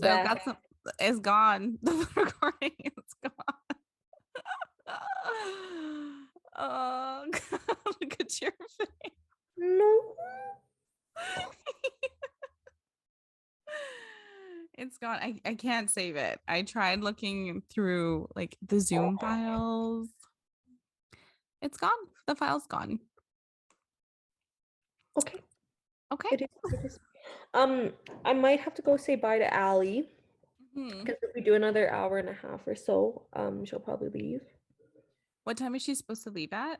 So I've got some. It's gone. The recording is gone. Oh, God, look at your face. No. It's gone. I can't save it. I tried looking through like the Zoom files. It's gone. The file's gone. Okay. Okay. It is. I might have to go say bye to Allie Mhm. because if we do another hour and a half or so, she'll probably leave. What time is she supposed to leave at?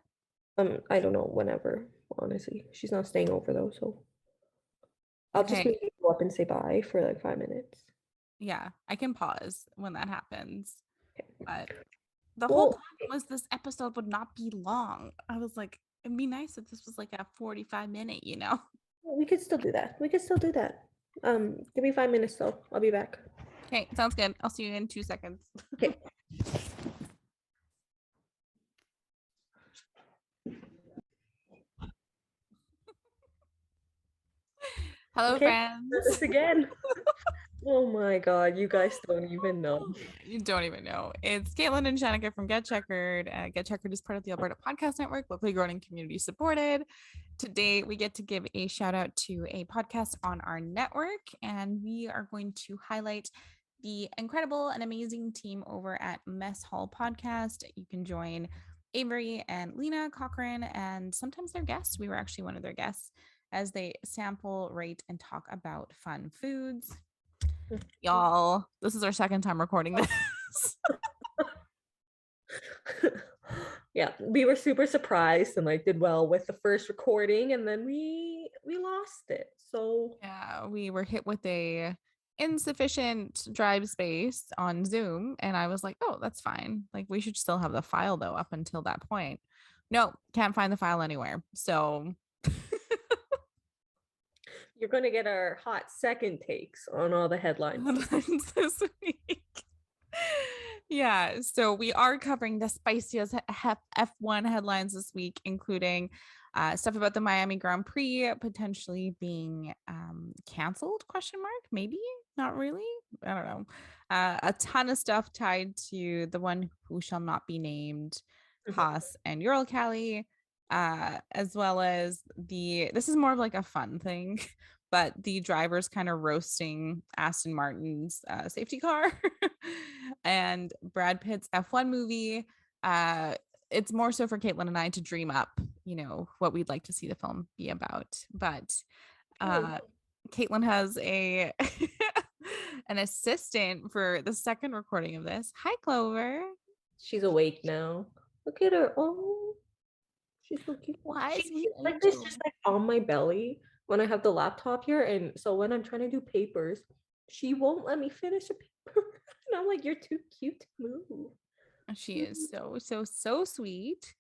I don't know, whenever, honestly. She's not staying over though, so I'll just Okay. maybe go up and say bye for like 5 minutes. Yeah, I can pause when that happens. Okay. But the whole Well, plan was this episode would not be long. I was like, it'd be nice if this was like a 45-minute, you know? we could still do that. We could still do that. Give me 5 minutes though. I'll be back. Okay, sounds good. I'll see you in 2 seconds. Okay. Hello, Okay. friends. This again. Oh my God, you guys don't even know. You don't even know. It's Caitlin and Shanika from Get Checkered. Get Checkered is part of the Alberta Podcast Network, locally grown and community supported. Today, we get to give a shout out to a podcast on our network, and we are going to highlight the incredible and amazing team over at Mess Hall Podcast. You can join Avery and Lena Cochran, and sometimes their guests. We were actually one of their guests as they sample, rate, and talk about fun foods. Y'all, this is our second time recording this. Yeah, we were super surprised and like did well with the first recording, and then we lost it. So Yeah, we were hit with a insufficient drive space on Zoom, and I was like, "Oh, that's fine. Like, we should still have the file though up until that point." No, can't find the file anywhere. So you're gonna get our hot second takes on all the headlines. this week. Yeah, so we are covering the spiciest F1 headlines this week, including stuff about the Miami Grand Prix potentially being canceled, question mark, maybe, not really, I don't know. A ton of stuff tied to the one who shall not be named, Haas and Ural Cali, as well as this is more of like a fun thing, but the drivers kind of roasting Aston Martin's safety car and Brad Pitt's F1 movie. It's more so for Caitlin and I to dream up, what we'd like to see the film be about. But Caitlin has an assistant for the second recording of this. Hi, Clover. She's awake now. Look at her. Oh, she's so cute. Why She's like this, just like on my belly when I have the laptop here. And so when I'm trying to do papers, she won't let me finish a paper. And I'm like, you're too cute to move. She is so sweet.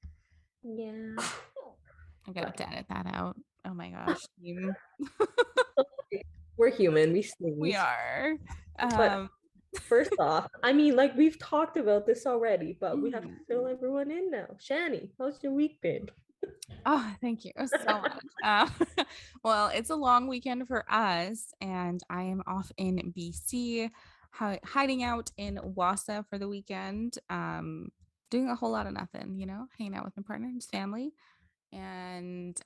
Yeah. I'm gonna have to edit that out. Oh my gosh. We're human. We We sneeze. are. But first off, I mean, like we've talked about this already, but we have to fill everyone in now. Shani, how's your week been? Oh, thank you so much. Well, it's a long weekend for us, and I am off in BC, hiding out in Wassa for the weekend, doing a whole lot of nothing, hanging out with my partner and his family, and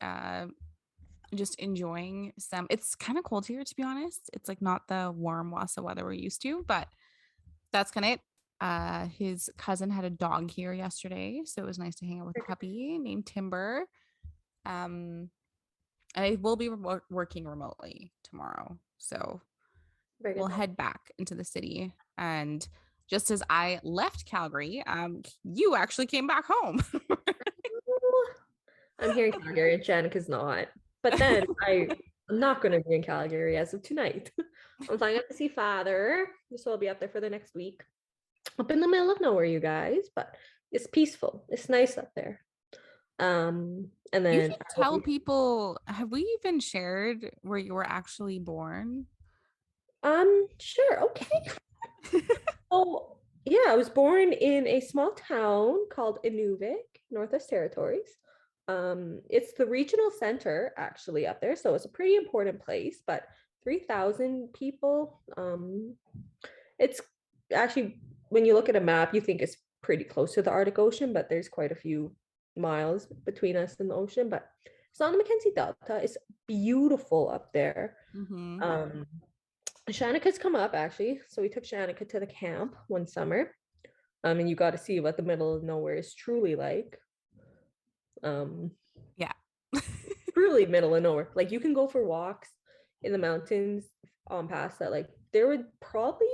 just enjoying some. It's kind of cold here, to be honest. It's like not the warm Wassa weather we're used to, but that's kind of it. His cousin had a dog here yesterday, so it was nice to hang out with a puppy named Timber. I will be working remotely tomorrow, so we'll head back into the city. And just as I left Calgary, you actually came back home. I'm here in Calgary and Shanika's not. But then I'm not going to be in Calgary as of tonight. I'm flying up to see father, so I'll be up there for the next week. Up in the middle of nowhere, you guys, but it's peaceful. It's nice up there. And then you should tell people, have we even shared where you were actually born? Sure, okay. Oh, yeah, I was born in a small town called Inuvik, Northwest Territories. It's the regional center actually up there, so it's a pretty important place, but 3,000 people. It's actually, when you look at a map, you think it's pretty close to the Arctic Ocean, but there's quite a few miles between us and the ocean. But it's on the Mackenzie Delta. It's beautiful up there. Mm-hmm. Shanika's come up actually. So we took Shanika to the camp one summer. And you got to see what the middle of nowhere is truly like. Yeah. Truly middle of nowhere. Like you can go for walks in the mountains past that. Like there would probably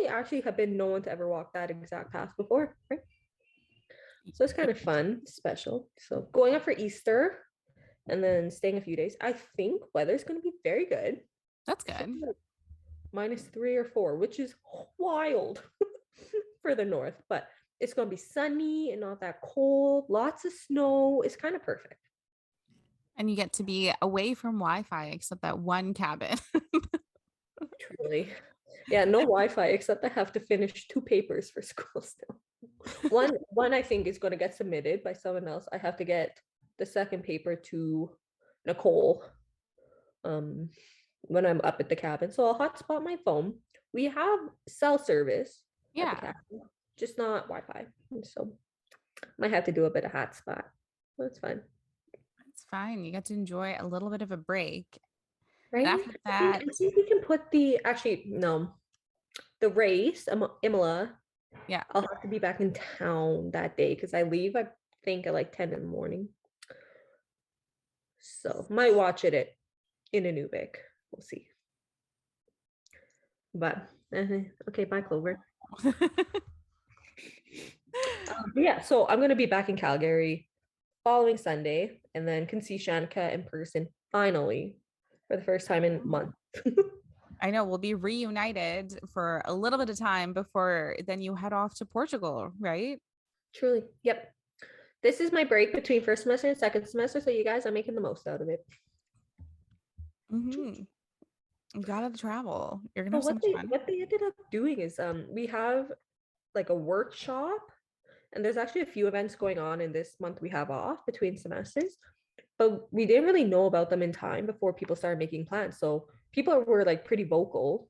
actually have been no one to ever walk that exact path before, right? So it's kind of fun, special. So going up for Easter and then staying a few days. I think weather's going to be very good. That's good. -3 or 4, which is wild for the north, but it's going to be sunny and not that cold. Lots of snow. It's kind of perfect. And you get to be away from Wi-Fi except that one cabin. Truly. Yeah, no Wi-Fi except I have to finish 2 papers for school still. One I think is going to get submitted by someone else. I have to get the second paper to Nicole when I'm up at the cabin. So I'll hotspot my phone. We have cell service at the Yeah, cabin, just not Wi-Fi. So might have to do a bit of hotspot. That's fine. it's fine. You get to enjoy a little bit of a break. And Right? after I think, that, I think we can put the actually no, the race, Imola. yeah, I'll have to be back in town that day because I leave, I think, at like 10 in the morning. So might watch it in Inuvik. We'll see. But okay, bye, Clover. Yeah, so I'm gonna be back in Calgary following Sunday, and then can see Shanika in person finally for the first time in months. I know we'll be reunited for a little bit of time before then you head off to Portugal, right? Truly, yep. This is my break between first semester and second semester, so you guys are making the most out of it. Mm-hmm. You gotta travel. You're gonna So have so what much they fun. what they ended up doing is we have like a workshop, and there's actually a few events going on in this month we have off between semesters, but we didn't really know about them in time before people started making plans. So people were like pretty vocal,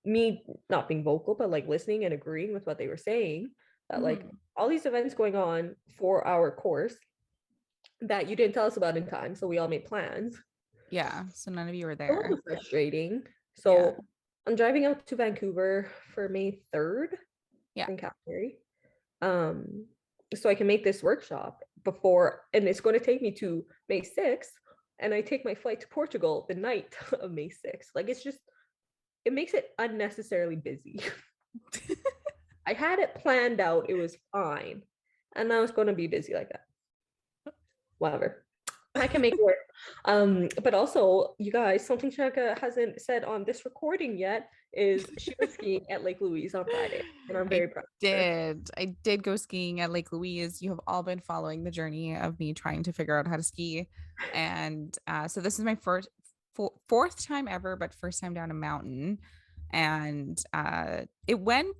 me not being vocal but like listening and agreeing with what they were saying, that like Mm-hmm. all these events going on for our course that you didn't tell us about in time, so we all made plans. Yeah, so none of you were A there. little frustrating. Yeah, So I'm driving out to Vancouver for May 3rd yeah. in Calgary. Um, so I can make this workshop before, and it's going to take me to May 6th, and I take my flight to Portugal the night of May 6th. Like it's just, it makes it unnecessarily busy. I had it planned out, it was fine. And now it's going to be busy like that. Whatever. I can make it work. But also, you guys, something Shanka hasn't said on this recording yet is she was skiing at Lake Louise on Friday, and I'm very proud of her. I did go skiing at Lake Louise. You have all been following the journey of me trying to figure out how to ski. And so this is my fourth time ever, but first time down a mountain. And it went.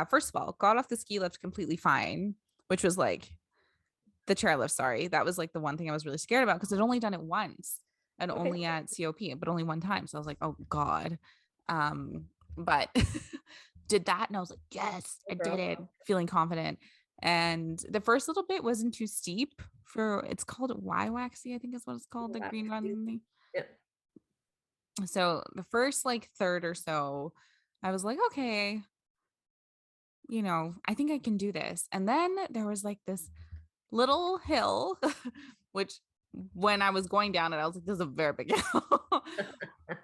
First of all, got off the ski lift completely fine, which was like the chairlift. Sorry. That was like the one thing I was really scared about because I'd only done it once and Okay. only at COP, but only one time. So I was like, oh God. But did that and I was like, yes, I did it, feeling confident. And the first little bit wasn't too steep for it's called Y-Waxy, I think is what it's called, the green one. Yeah. So the first like third or so, I was like, okay, I think I can do this. And then there was like this little hill, which when I was going down it, I was like, this is a very big hill.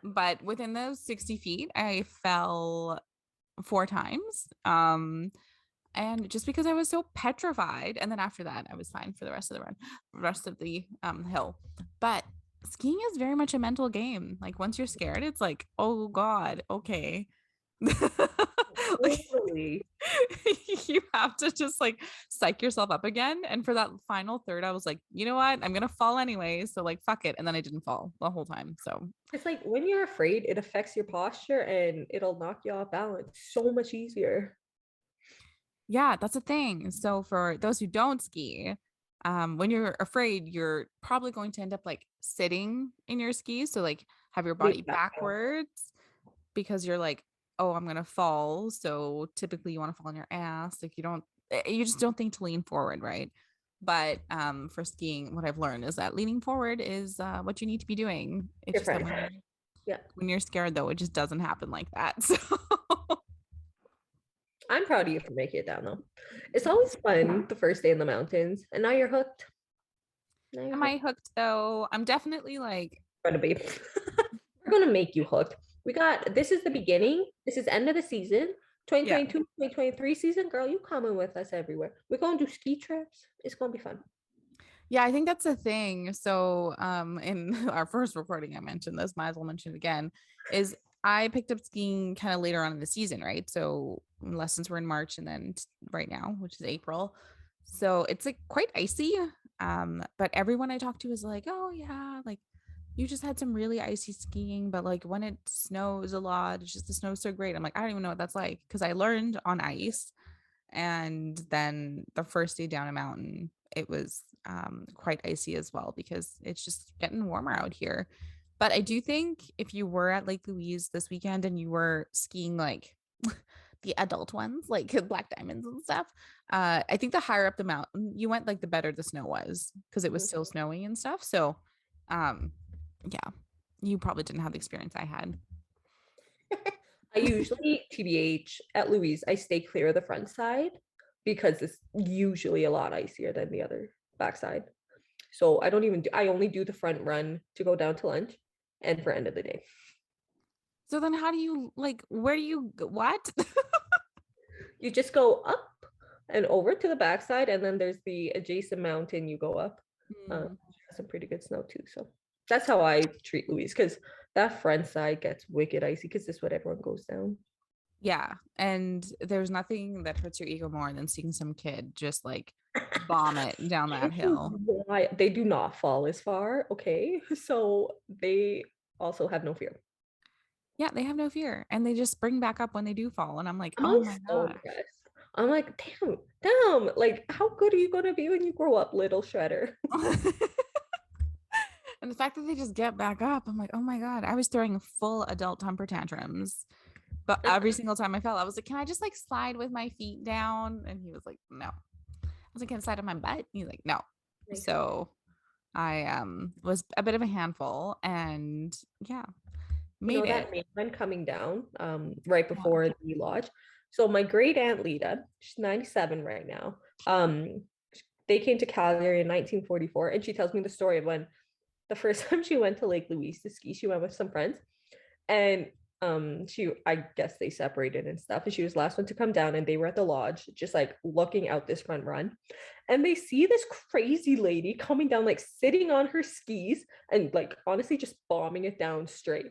But within those 60 feet, I fell 4 times. And just because I was so petrified. And then after that, I was fine for the rest of the rest of the hill. But skiing is very much a mental game. Like once you're scared, it's like, oh God, okay. Like Totally. you have to just like psych yourself up again. And for that final third, I was like, you know what? I'm gonna fall anyway. So like fuck it. And then I didn't fall the whole time. So It's like when you're afraid, it affects your posture and it'll knock you off balance so much easier. yeah, that's a thing. So for those who don't ski, when you're afraid, you're probably going to end up like sitting in your skis. So like have your body Lean back down. backwards because you're like, oh, I'm gonna fall. So typically you want to fall on your ass. Like you just don't think to lean forward, right? But for skiing, what I've learned is that leaning forward is what you need to be doing. It's just that Different. Yeah. when you're scared though, it just doesn't happen like that. So I'm proud of you for making it down though. It's always fun the first day in the mountains, and now you're hooked. Now you're am I hooked. hooked though? I'm definitely like, Gonna be. We're gonna make you hooked. We got this is the beginning. This is end of the season. yeah. 2022, 2023 season. Girl, you coming with us everywhere. We're gonna do ski trips. It's gonna be fun. Yeah, I think that's the thing. So, in our first recording, I mentioned this, might as well mention it again, is I picked up skiing kind of later on in the season, right? So lessons were in March and then right now, which is April. So it's like quite icy. But everyone I talked to is like, oh yeah, like you just had some really icy skiing, but like when it snows a lot, it's just the snow's so great. I'm like, I don't even know what that's like because I learned on ice. And then the first day down a mountain, it was quite icy as well because it's just getting warmer out here. But I do think if you were at Lake Louise this weekend and you were skiing like the adult ones, like Black Diamonds and stuff, I think the higher up the mountain you went, like the better the snow was because it was Mhm. still snowing and stuff. So, um, yeah, you probably didn't have the experience I had. I usually, TBH, at Louise, I stay clear of the front side because it's usually a lot icier than the other backside. So I don't even do, I only do the front run to go down to lunch and for end of the day. So then, how do you like? Where do you what? You just go up and over to the backside, and then there's the adjacent mountain you go up. Hmm. Some pretty good snow too. So that's how I treat Louise because that front side gets wicked icy because this is what everyone goes down. Yeah. And there's nothing that hurts your ego more than seeing some kid just like bomb it down that hill. Why they do not fall as far, okay? So they also have no fear. Yeah, they have no fear and they just spring back up when they do fall. And I'm like, I'm oh always my so gosh. impressed. I'm like, damn, like how good are you gonna be when you grow up, little shredder? And the fact that they just get back up, I'm like, oh my God. I was throwing full adult temper tantrums. But every single time I fell, I was like, can I just like slide with my feet down? And he was like, no. I was like, can I slide on my butt? And he's like, no. Like, So I was a bit of a handful and yeah, you made know it. that main one coming down right before the lodge. So my great aunt Lita, she's 97 right now. They came to Calgary in 1944, and she tells me the story of when the first time she went to Lake Louise to ski, she went with some friends, and she I guess they separated and stuff, and she was the last one to come down, and they were at the lodge just like looking out this front run, and they see this crazy lady coming down, like sitting on her skis and like honestly just bombing it down straight.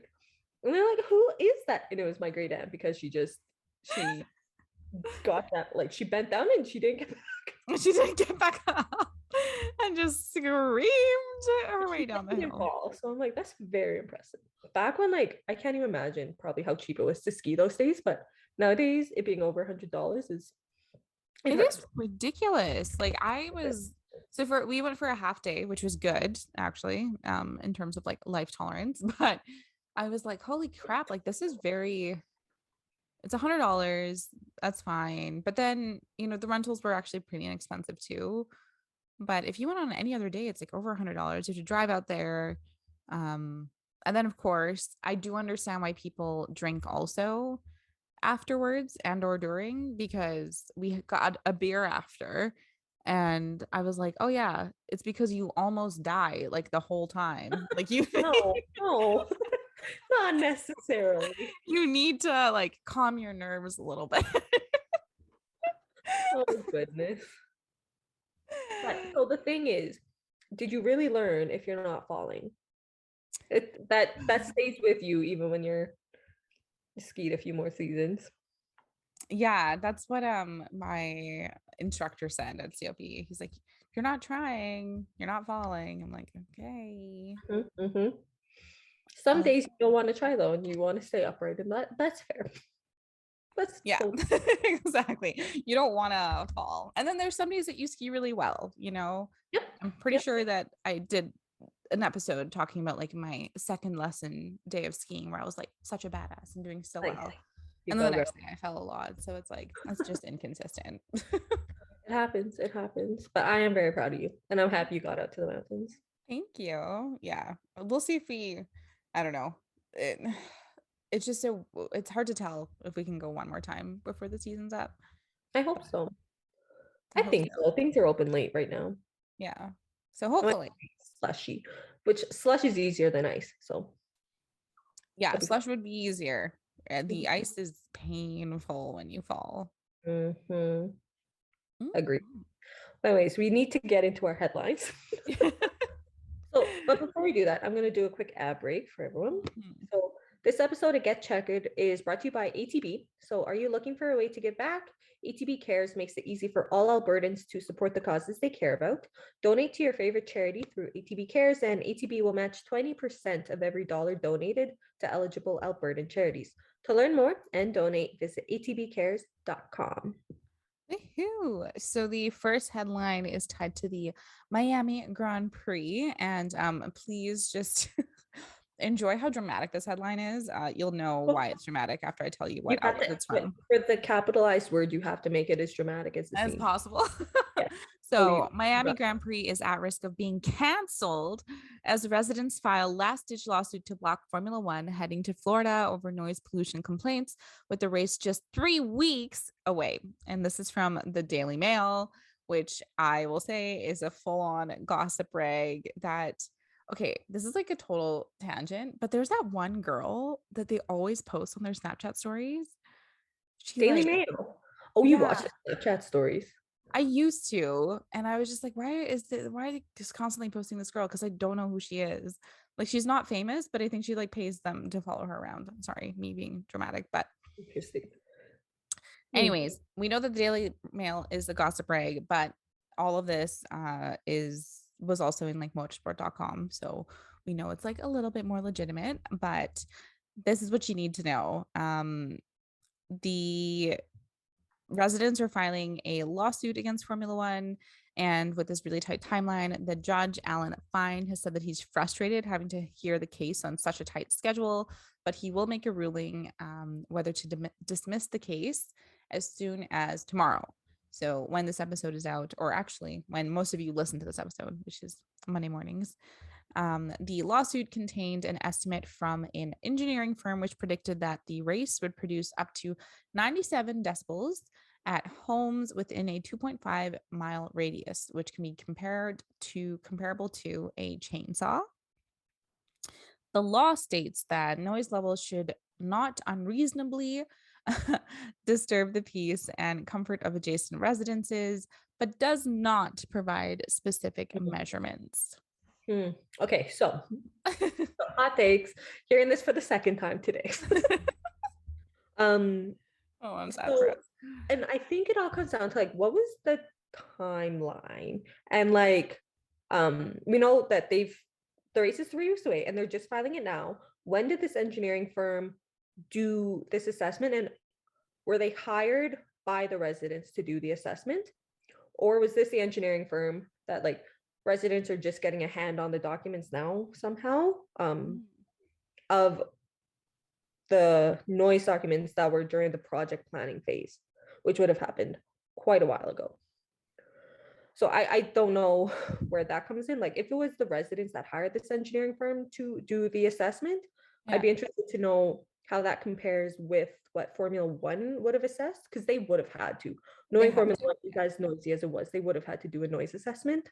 And they're like, who is that? And it was my great aunt because she got that, like she bent down and she didn't get back. She didn't get back up and just screamed her way She down the didn't hill. fall. So I'm like, that's very impressive. Back when like I can't even imagine probably how cheap it was to ski those days, but nowadays it being over $100 is it It is hurts. ridiculous. Like I was so for we went for a half day, which was good actually, in terms of like life tolerance. But I was like, holy crap, like this is very it's $100. That's fine. But then, the rentals were actually pretty inexpensive too. But if you went on any other day, it's like over $100. You have to drive out there. Um, and then of course, I do understand why people drink also afterwards and or during because we got a beer after. And I was like, oh yeah, it's because you almost die like the whole time. Like you No, no, not necessarily. you need to like calm your nerves a little bit. Oh goodness. But so the thing is, did you really learn if you're not falling? That stays with you even when you're skied a few more seasons. Yeah, that's what my instructor said at COP. He's like, you're not trying, you're not falling. I'm like, okay. Mm-hmm. Some Uh, days you don't want to try though, and you want to stay upright, and that's fair. That's yeah, totally exactly. You don't want to fall. And then there's some days that you ski really well. yep, I'm pretty yep. sure that I did an episode talking about like my second lesson day of skiing where I was like such a badass and doing so Nice. well. You And then go, the girl. next day I fell a lot. So it's like, it's just inconsistent. It happens. It happens. But I am very proud of you. And I'm happy you got out to the mountains. Thank you. Yeah. We'll see if I don't know. It's just it's hard to tell if we can go one more time before the season's up. I hope so. I I hope think so. so. Things are open late right now. Yeah. So I hopefully. slushy, which slush is easier than ice. So Yeah, that'd be slush would be easier. The ice is painful when you fall. fun. Agree. Mm. Anyways, we need to get into our headlines. So, but before we do that, I'm going to do a quick ad break for everyone. Mhm. So, this episode of Get Checkered is brought to you by ATB. So, are you looking for a way to give back? ATB Cares makes it easy for all Albertans to support the causes they care about. Donate to your favorite charity through ATB Cares, and ATB will match 20% of every dollar donated to eligible Albertan charities. To learn more and donate, visit atbcares.com. Woohoo. So the first headline is tied to the Miami Grand Prix. And please just enjoy how dramatic this headline is. You'll know why it's dramatic after I tell you You what have outlet to, it's from for the capitalized word, you have to make it as dramatic as the as scene. possible. Yeah. So, Miami Grand Prix is at risk of being canceled as residents file last ditch lawsuit to block Formula One heading to Florida over noise pollution complaints, with the race just 3 weeks away. And this is from the Daily Mail, which I will say is a full on gossip rag that. Okay, this is like a total tangent, but there's that one girl that they always post on their Snapchat stories. She Daily like, Mail. Oh, you watch yeah, the Snapchat stories. I used to, and I was just like, why are they just constantly posting this girl? Because I don't know who she is. Like, she's not famous, but I think she like pays them to follow her around. I'm sorry, me being dramatic. But Interesting. anyways, we know that the Daily Mail is the gossip rag, but all of this was also in like motorsport.com. So we know it's like a little bit more legitimate, but this is what you need to know. The residents are filing a lawsuit against Formula One. And with this really tight timeline, the judge, Alan Fine, has said that he's frustrated having to hear the case on such a tight schedule, but he will make a ruling whether to dismiss the case as soon as tomorrow. So when this episode is out, or actually when most of you listen to this episode, which is Monday mornings, the lawsuit contained an estimate from an engineering firm which predicted that the race would produce up to 97 decibels at homes within a 2.5-mile radius, which can be comparable to a chainsaw. The law states that noise levels should not unreasonably disturb the peace and comfort of adjacent residences, but does not provide specific measurements. Okay, so hot takes. Hearing this for the second time today. Oh, I'm sad for us. And I think it all comes down to like, what was the timeline? And like, we know that the race is 3 weeks away, and they're just filing it now. When did this engineering firm do this assessment, and were they hired by the residents to do the assessment, or was this the engineering firm that like residents are just getting a hand on the documents now somehow of the noise documents that were during the project planning phase, which would have happened quite a while ago. So I don't know where that comes in. Like if it was the residents that hired this engineering firm to do the assessment, I'd be interested to know how that compares with what Formula One would have assessed, because they would have had to. Knowing Formula One is as noisy as it was, they would have had to do a noise assessment.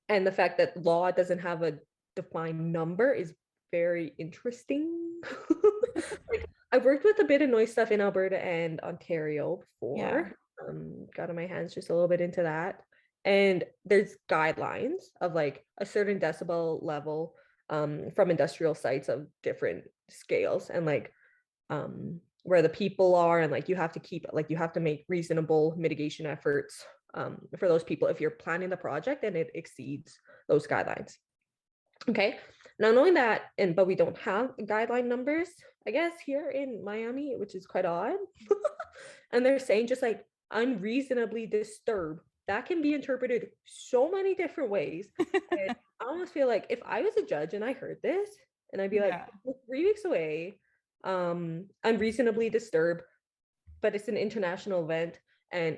And the fact that law doesn't have a defined number is very interesting. Like I've worked with a bit of noise stuff in Alberta and Ontario before. Got on my hands just a little bit into that. And there's guidelines of like a certain decibel level from industrial sites of different scales, and like where the people are, and like you have to make reasonable mitigation efforts for those people if you're planning the project and it exceeds those guidelines. Okay, now knowing that, but we don't have guideline numbers, I guess, here in Miami, which is quite odd. And they're saying just like unreasonably disturb that can be interpreted so many different ways. And I almost feel like if I was a judge and I heard this, and I'd be like, Yeah. "We're 3 weeks away, unreasonably disturbed, but it's an international event, and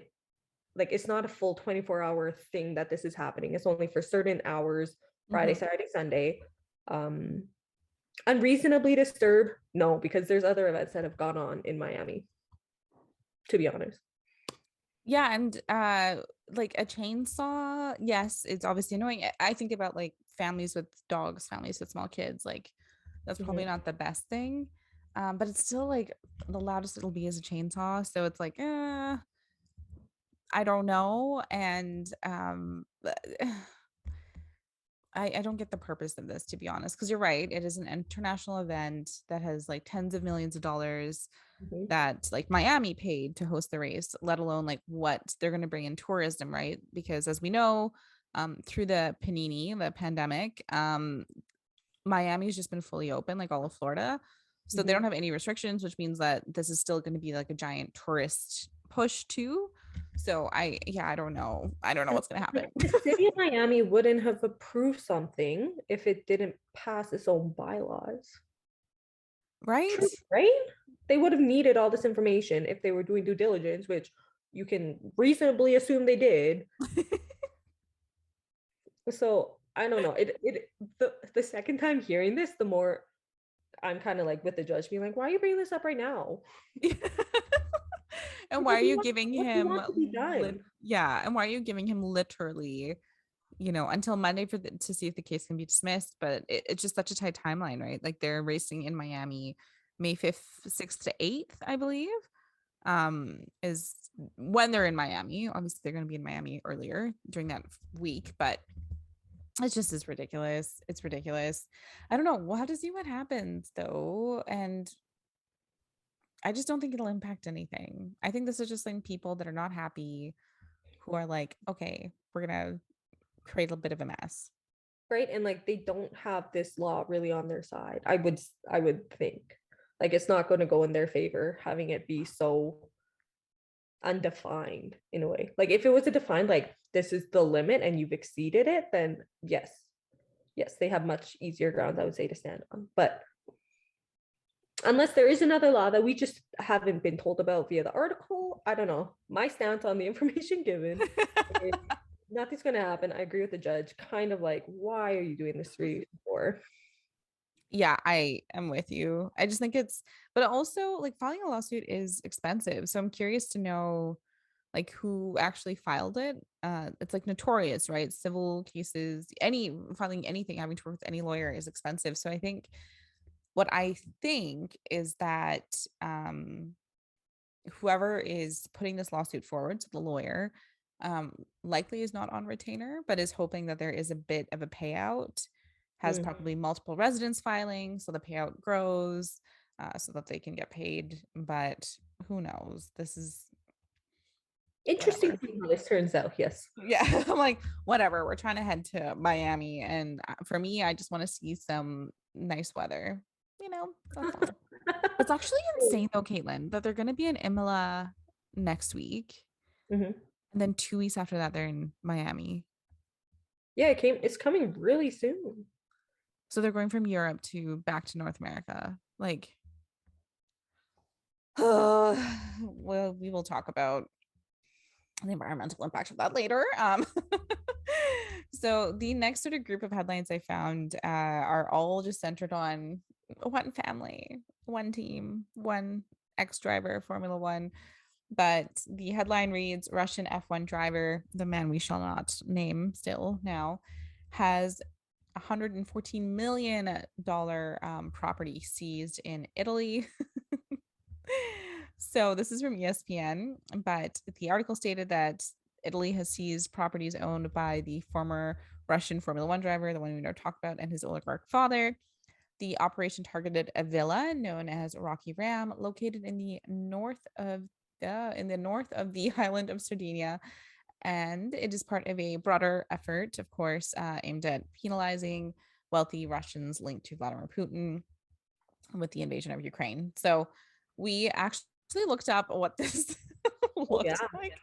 like it's not a full 24-hour thing that this is happening. It's only for certain hours, Friday, Mhm. Saturday, Sunday. Um, unreasonably disturbed, no, because there's other events that have gone on in Miami, to be honest. Yeah, and like a chainsaw, yes, it's obviously annoying. I think about like families with dogs, families with small kids, like that's probably Mhm. not the best thing. But it's still like the loudest it'll be is a chainsaw. So it's like, I don't know. And I don't get the purpose of this, to be honest, because you're right. It is an international event that has like tens of millions of dollars Mhm. that like Miami paid to host the race, let alone like what they're going to bring in tourism, right? Because as we know, through the the pandemic, Miami's just been fully open, like all of Florida. So they Mhm. don't have any restrictions, which means that this is still going to be like a giant tourist push too. So yeah, I don't know. I don't know And what's going to happen. the city of Miami wouldn't have approved something if it didn't pass its own bylaws. Right? True, right? They would have needed all this information if they were doing due diligence, which you can reasonably assume they did. So I don't know. The second time hearing this, the more I'm kind of like with the judge being like, why are you bringing this up right now? And Like, why are you giving what do you him want to be done? yeah, and why are you giving him literally, until Monday to see if the case can be dismissed? But it's just such a tight timeline, right? Like they're racing in Miami May 5th, 6th to 8th, I believe. Is when they're in Miami. Obviously, they're going to be in Miami earlier during that week, but it's just is ridiculous. It's ridiculous. I don't know. We'll have to see what happens though. And I just don't think it'll impact anything. I think this is just like people that are not happy who are like, okay, we're gonna create a bit of a mess. Right? And like they don't have this law really on their side. I would think. Like it's not going to go in their favor having it be so undefined in a way. Like if it was a defined like this is the limit and you've exceeded it, then yes. Yes, they have much easier grounds, I would say, to stand on. But unless there is another law that we just haven't been told about via the article, I don't know. My stance on the information given, nothing's going to happen. I agree with the judge. Kind of like, why are you doing this for? Yeah, I am with you. I just think but also like filing a lawsuit is expensive. So I'm curious to know like who actually filed it. It's like notorious, right? Civil cases, filing anything having to work with any lawyer is expensive. So what I think is that whoever is putting this lawsuit forward to the lawyer likely is not on retainer, but is hoping that there is a bit of a payout, has Mm. probably multiple residents filing, so the payout grows so that they can get paid. But who knows? This is Interesting whatever. to see how this turns out. Yes. Yeah, I'm like, whatever. We're trying to head to Miami. And for me, I just want to see some nice weather. That's all. It's actually insane though, Caitlin, that they're going to be in Imola next week. Mhm. And then 2 weeks after that, they're in Miami. Yeah, it's coming really soon. So they're going from Europe to back to North America. Like, well, we will talk about the environmental impact of that later. So the next sort of group of headlines I found are all just centered on one family, one team, one ex-driver, Formula One. But the headline reads Russian F1 driver, the man we shall not name still now, has $114 million property seized in Italy. So this is from ESPN, but the article stated that Italy has seized properties owned by the former Russian Formula One driver, the one we know talked about, and his oligarch father. The operation targeted a villa known as Rocky Ram, located in the north of the island of Sardinia, and it is part of a broader effort, of course, aimed at penalizing wealthy Russians linked to Vladimir Putin with the invasion of Ukraine. So we actually looked up what this Oh yeah. looked like.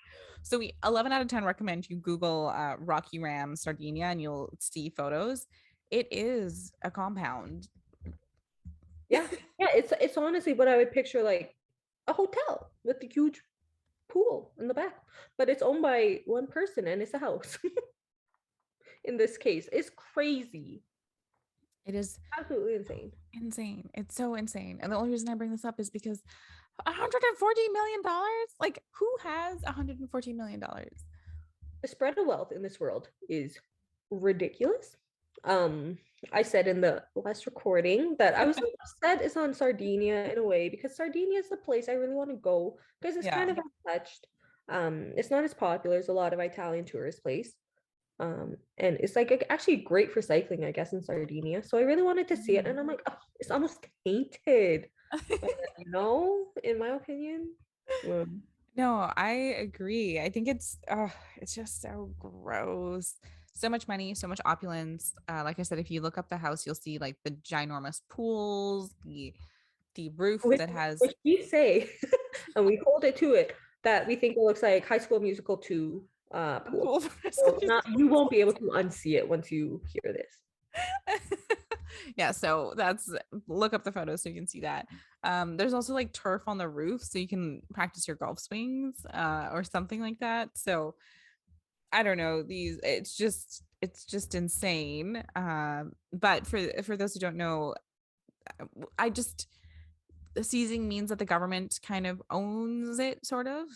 So we 11 out of 10 recommend you Google Rocky Ram Sardinia and you'll see photos. It is a compound. Yeah. Yeah, it's honestly what I would picture, like a hotel with a huge pool in the back. But it's owned by one person and it's a house. In this case, it's crazy. It is Absolutely insane. insane. It's so insane. And the only reason I bring this up is because $140 million? Like, who has $140 million? The spread of wealth in this world is ridiculous. I said in the last recording that I was upset it's on Sardinia in a way, because Sardinia is the place I really want to go because it's Yeah. kind of untouched. It's not as popular as a lot of Italian tourist place. And it's like actually great for cycling, I guess, in Sardinia. So I really wanted to see it, and I'm like, oh, it's almost tainted, in my opinion. Um, No, I agree. I think it's just so gross. So much money, so much opulence. Like I said, if you look up the house, you'll see like the ginormous pools, the roof which, that has which we say, and we hold it to it, that we think it looks like High School Musical 2 a pool. pool for So not, you won't be able to unsee it once you hear this. Yeah, so that's look up the photos so you can see that. There's also like turf on the roof so you can practice your golf swings or something like that. So I don't know, these it's just insane. But for those who don't know, I just the seizing means that the government kind of owns it, sort of.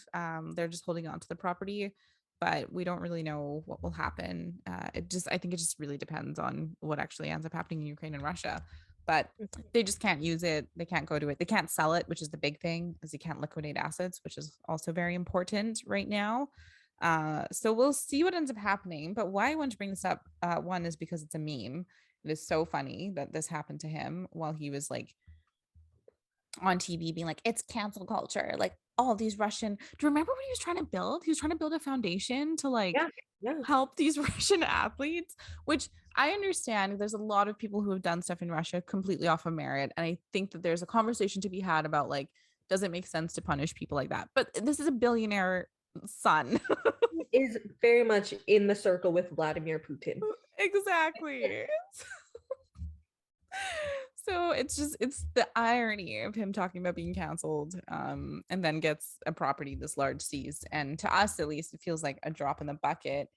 They're just holding on to the property, but we don't really know what will happen. I think it just really depends on what actually ends up happening in Ukraine and Russia. But they just can't use it. They can't go to it. They can't sell it, which is the big thing, is you can't liquidate assets, which is also very important right now. So we'll see what ends up happening. But why I want to bring this up, one is because it's a meme. It is so funny that this happened to him while he was like on TV being like, it's cancel culture. Like all these Russian, do you remember what he was trying to build? He was trying to build a foundation to like Yeah, yeah. help these Russian athletes, which I understand there's a lot of people who have done stuff in Russia completely off of merit. And I think that there's a conversation to be had about like, does it make sense to punish people like that? But this is a billionaire son. Is very much in the circle with Vladimir Putin. Exactly. So it's the irony of him talking about being canceled, and then gets a property this large seized, and to us at least it feels like a drop in the bucket.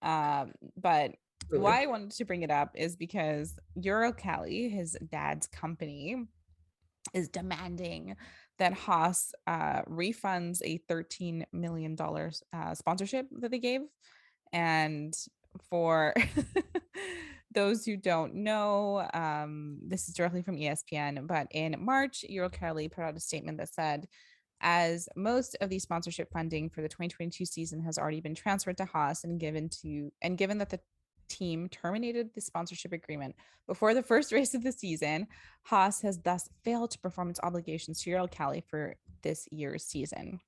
But Really. why I wanted to bring it up is because Eurocali, his dad's company, is demanding that Haas refunds a $13 million sponsorship that they gave. And for those who don't know, this is directly from ESPN, but in March, Eurocali put out a statement that said, as most of the sponsorship funding for the 2022 season has already been transferred to Haas and given that the team terminated the sponsorship agreement before the first race of the season, Haas has thus failed to perform its obligations to Eurocali for this year's season.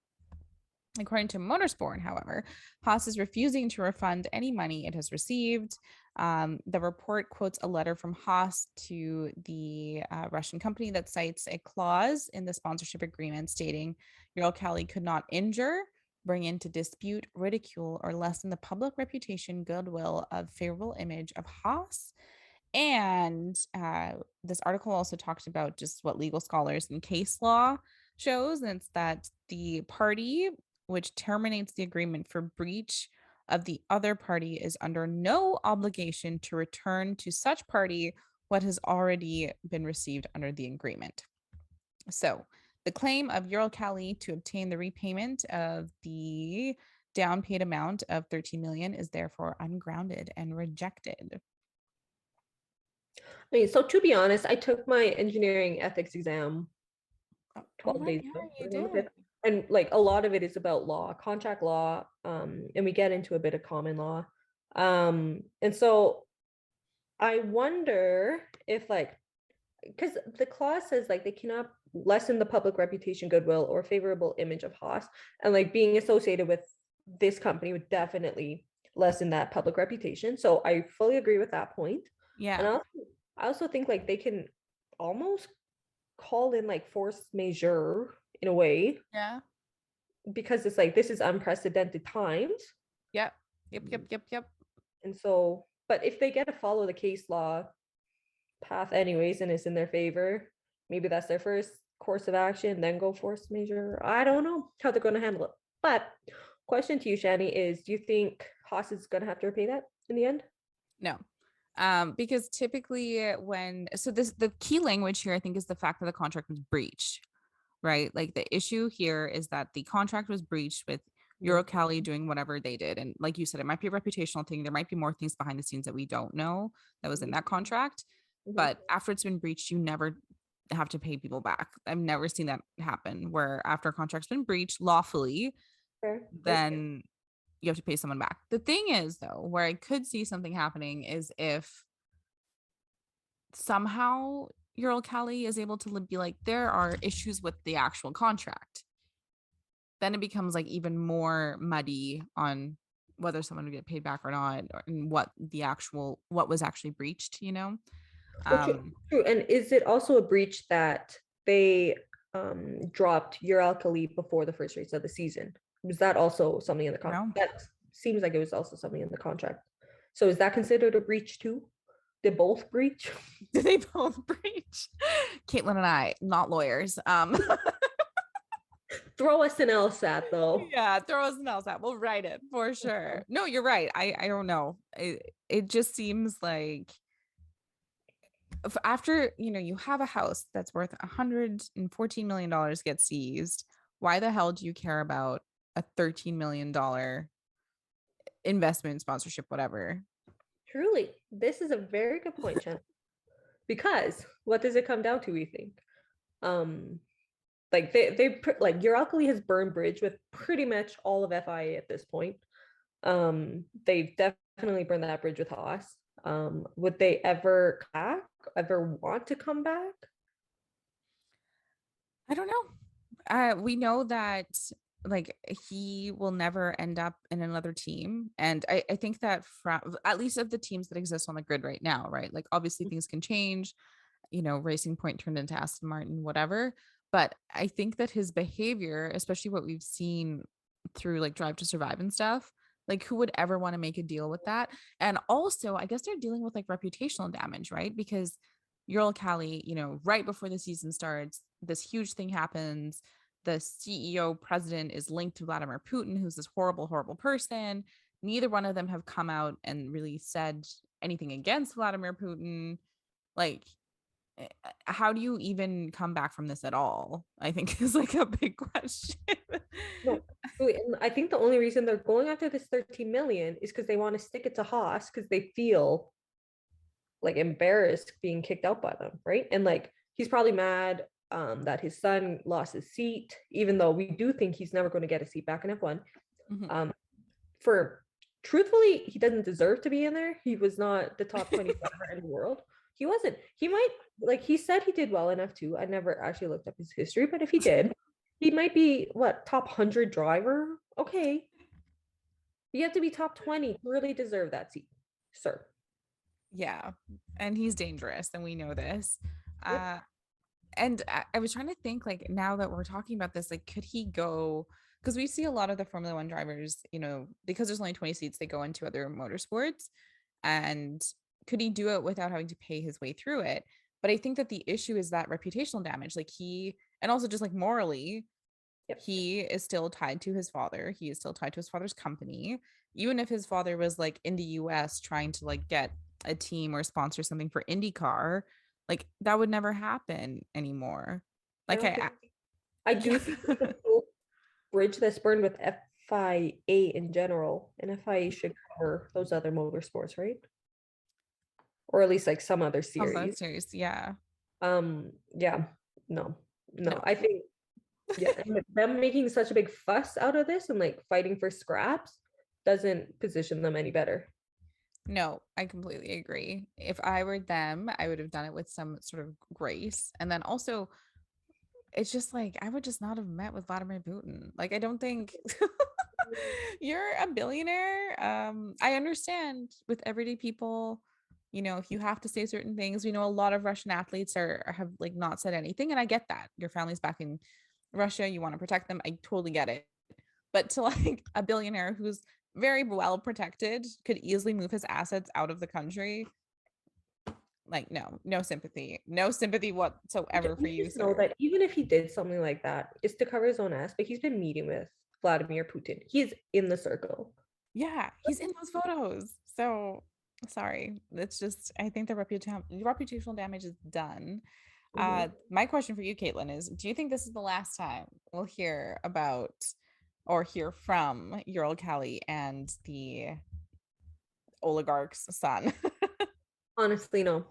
According to Motorsport, however, Haas is refusing to refund any money it has received. The report quotes a letter from Haas to the Russian company that cites a clause in the sponsorship agreement stating Eurocali could not injure, bring into dispute, ridicule, or lessen the public reputation, goodwill, of favorable image of Haas. And this article also talks about just what legal scholars and case law shows, and it's that the party which terminates the agreement for breach of the other party is under no obligation to return to such party what has already been received under the agreement. So the claim of Eurocali to obtain the repayment of the down paid amount of 13 million is therefore ungrounded and rejected. I mean, so to be honest, I took my engineering ethics exam Oh, 12 right. days Yeah, ago. you On the did. 5th. And like a lot of it is about law, contract law, and we get into a bit of common law. And so I wonder if like, because the clause says like they cannot lessen the public reputation, goodwill, or favorable image of Haas, and like being associated with this company would definitely lessen that public reputation. So I fully agree with that point. And Yeah. I also think like they can almost call in like force majeure in a way. Yeah. because it's like this is unprecedented times. Yep. Yep. And so, but if they get to follow the case law path anyways and it's in their favor, maybe that's their first course of action, then go force major. I don't know how they're going to handle it. But question to you, Shani, is do you think Haas is going to have to repay that in the end? No. Because typically the key language here, I think, is the fact that the contract was breached, right? Like the issue here is that the contract was breached with Eurocali doing whatever they did. And like you said, it might be a reputational thing. There might be more things behind the scenes that we don't know that was in that contract. Mm-hmm. But after it's been breached, you never have to pay people back. I've never seen that happen where after a contract's been breached lawfully, Fair. then you have to pay someone back. The thing is, though, where I could see something happening is if somehow Eurocali is able to be like, there are issues with the actual contract. Then it becomes like even more muddy on whether someone would get paid back or not, and what was actually breached, you know? True. And is it also a breach that they dropped your alkali before the first race of the season? Was that also something in the contract? No. That seems like it was also something in the contract. So is that considered a breach too? They both breach? Did they both breach? Caitlin and I, not lawyers. Throw us an LSAT though. Yeah, throw us an LSAT. We'll write it for sure. No, you're right. I don't know. It just seems like after you have a house that's worth $114 million gets seized, why the hell do you care about a $13 million investment, sponsorship, whatever? Truly, this is a very good point, Chen. Because what does it come down to, we think? Like they like Uralkali has burned bridge with pretty much all of FIA at this point. They've definitely burned that bridge with Haas. Would they ever want to come back? I don't know. We know that like he will never end up in another team. And I think that at least of the teams that exist on the grid right now, right? Like obviously things can change, Racing Point turned into Aston Martin, whatever. But I think that his behavior, especially what we've seen through like Drive to Survive and stuff, like who would ever want to make a deal with that? And also, I guess they're dealing with like reputational damage, right? Because Ural Cali, right before the season starts, this huge thing happens. The CEO president is linked to Vladimir Putin, who's this horrible, horrible person. Neither one of them have come out and really said anything against Vladimir Putin. Like, how do you even come back from this at all? I think is like a big question. No, and I think the only reason they're going after this 13 million is because they want to stick it to Haas because they feel like embarrassed being kicked out by them, right? And like he's probably mad that his son lost his seat, even though we do think he's never going to get a seat back in F1. Mm-hmm. For truthfully, he doesn't deserve to be in there. He was not the top 20 driver in the world. He wasn't. He might, like he said he did well in F2. I never actually looked up his history, but if he did, he might be top 100 driver. Okay. You have to be top 20 to really deserve that seat, sir. Yeah. And he's dangerous, and we know this. Yep. And I was trying to think, like, now that we're talking about this, like, could he go? Because we see a lot of the Formula One drivers, because there's only 20 seats, they go into other motorsports. And could he do it without having to pay his way through it? But I think that the issue is that reputational damage, like and also just like morally, yep. He is still tied to his father. He is still tied to his father's company. Even if his father was like in the US trying to like get a team or sponsor something for IndyCar, like that would never happen anymore. Like I do think the bridge that's burned with FIA in general, and FIA should cover those other motorsports, right? Or at least like some other series. Yeah. Yeah. No. I think them making such a big fuss out of this and like fighting for scraps doesn't position them any better. No, I completely agree. If I were them, I would have done it with some sort of grace. And then also, it's just like, I would just not have met with Vladimir Putin. Like, I don't think you're a billionaire. I understand with everyday people, if you have to say certain things, we know a lot of Russian athletes have like not said anything. And I get that. Your family's back in Russia. You want to protect them. I totally get it. but to like a billionaire who's very well protected, could easily move his assets out of the country. Like, no sympathy, no sympathy whatsoever for You you, just know sir. that even if he did something like that, it's to cover his own ass, but he's been meeting with Vladimir Putin. He's in the circle. Yeah, he's in those photos. So sorry. It's just, I think the reputational damage is done. Mhm. My question for you, Caitlin, is do you think this is the last time we'll hear about or hear from Ural Kali and the oligarch's son? Honestly, no.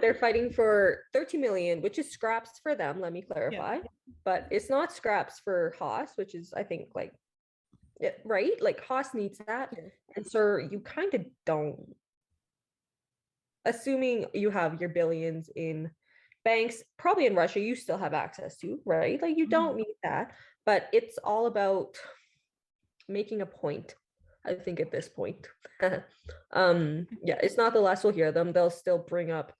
They're fighting for 13 million, which is scraps for them, let me Yeah. clarify. But it's not scraps for Haas, which is, I think, like, right? Like, Haas needs that. Sure. And sir, you kind of don't. Assuming you have your billions in banks, probably in Russia, you still have access to, right? Like, you Mhm. don't need that. But it's all about making a point, I think, at this point. Yeah, it's not the last we'll hear them. They'll still bring up